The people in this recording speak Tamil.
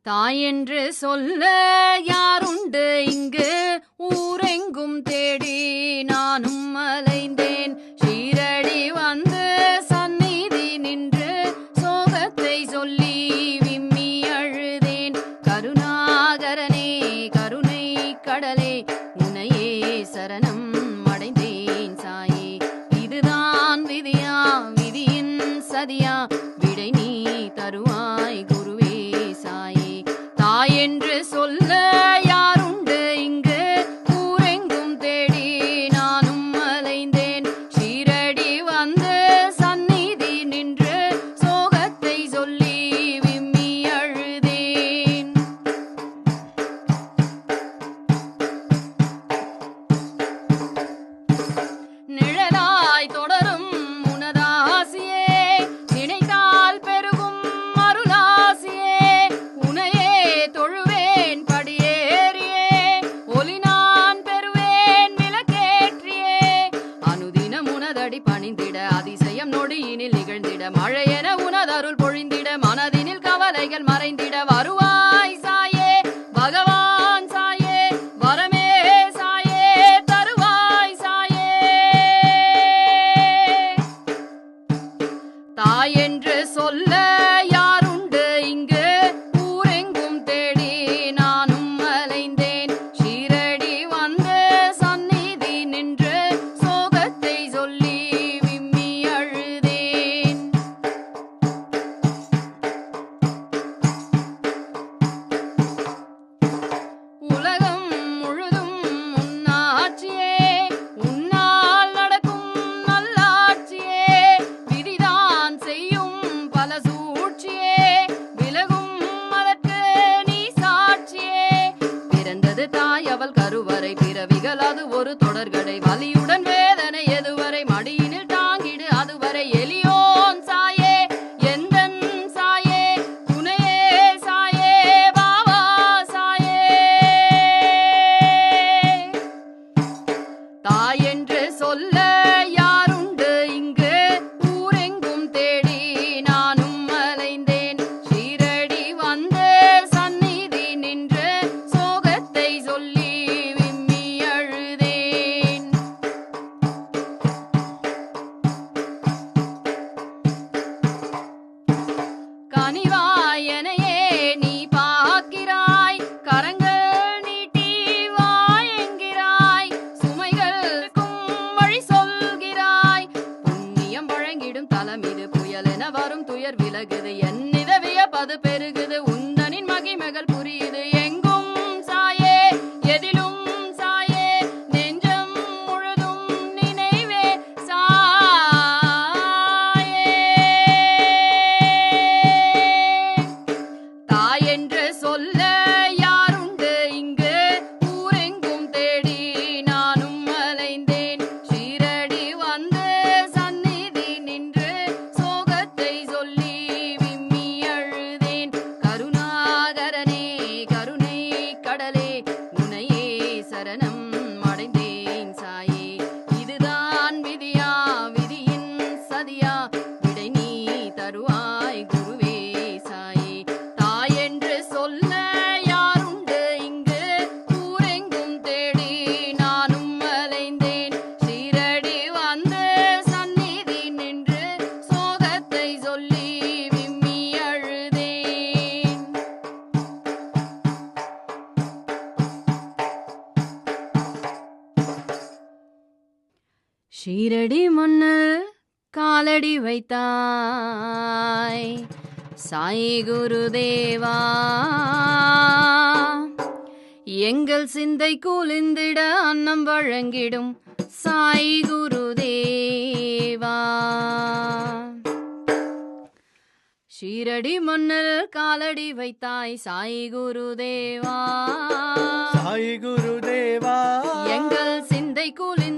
தாயென்று சொல்ல யாருண்டு இங்கு? ஊரெங்கும் தேடி நானும் அலைந்தேன். ஷீரடி வந்து சந்நிதி நின்று சோகத்தை சொல்லி விம்மி அழுதேன். கருணாகரனே கருணை கடலே உனையே சரணம் அடைந்தேன் சாயே. இதுதான் விதியா விதியின் சதியா? விடை நீ தருவாய் குருவே சாயே. தாயென்று சொல்ல யாருண்டு இங்கு? ஊரெங்கும் தேடி நானும் அலைந்தேன். ஷீரடி வந்து சந்நிதி நின்று சோகத்தை சொல்லி விம்மி அழுதேன். நிழலாய் தொடரும் உனதாசியே, நினைத்தால் பெருகும் அருளாசியே. உனையே தொழுவேன் படியேறியே, ஒலி நான் பெறுவேன் விளக்கேற்றியே. அனுதினம் உனதடி பணிந்திட, அதிசயம் நொடியினில் நிகழ்ந்திட, மழையென உனதருள் பொழிந்திட, மனதினில் கவலைகள் மறைந்திட வருவாய் சாயே. பகவான் சாயே, வரமே சாயே, தருவாய் சாயே. தாயென்று சொல்ல யாருண்டு இங்கு? ஊரெங்கும் தேடி நானும் அலைந்தேன். ஷீரடி வந்து சந்நிதி நின்று சோகத்தை சொல்லி விம்மி அழுதேன். உலகம் முழுதும் உன்னாட்சியே, உன்னால் நடக்கும் நல்லாட்சியே. விதிதான் செய்யும் பல சூழ்ச்சியே, விலகும் அதற்கு நீ சாட்சியே. பிறந்தது தாய் அவள் கருவறை, பிறவிகள் அது ஒரு தொடர்கடை. வலியுடன் வேதனை எதுவரை, மடியினில் தாங்கிடு அதுவரை. எலியோன் சாயே எந்தன் சாயே, துணையே சாயே, பாவா சாயே. தாயென்று சொல்ல யாருண்டு இங்கு? ஊரெங்கும் தேடி நானும் அலைந்தேன். ஷீரடி வந்து சந்நிதி நின்று சோகத்தை சொல்லி விம்மி அழுதேன். கனிவாயனையே நீ பார்க்கிறாய், கரங்கள் நீட்டி வாயென்கிறாய். சுமைகளுக்கும் வழி சொல்கிறாய், புண்ணியம் வழங்கிடும் தலம் இது. புயலென வரும் துயர் விலகுது, என்னித வியப்பது பெருகுது. உந்தனின் மகிமைகள் புரியுது எங்கும் சாயே, எதிலும் சாயே. நெஞ்சம் முழுதும் நினைவே சாயே. தாயென்று சொல்ல யாருண்டு இங்கு? ஊரெங்கும் தேடி நானும் அலைந்தேன். ஷீரடி வந்து சந்நிதி நின்று சோகத்தை சொல்லி விம்மி அழுதேன். கருணாகரனே கருணை கடலே உனையே சரணம் அடைந்தேன் சாயே. இதுதான் விதியா விதியின் சதியா? விடை நீ தருவாய் குருவே சாயே. தாயென்று சொல்ல யாருண்டு இங்கு? ஊரெங்கும் தேடி நானும் அலைந்தேன். ஷீரடி வந்து சந்நிதி நின்று சோகத்தை சொல்லி விம்மி அழுதேன். ஷீரடி மண்ணில் காலடி வைத்தாய் சாய் குருதேவா. எங்கள் சிந்தை குளிந்திட அன்னம் வழங்கிடும் சாய் குருதேவா. ஷீரடி மண்ணில் காலடி வைத்தாய் சாய் குருதேவா. சாய் குருதேவா, எங்கள் சிந்தை குளிந்திட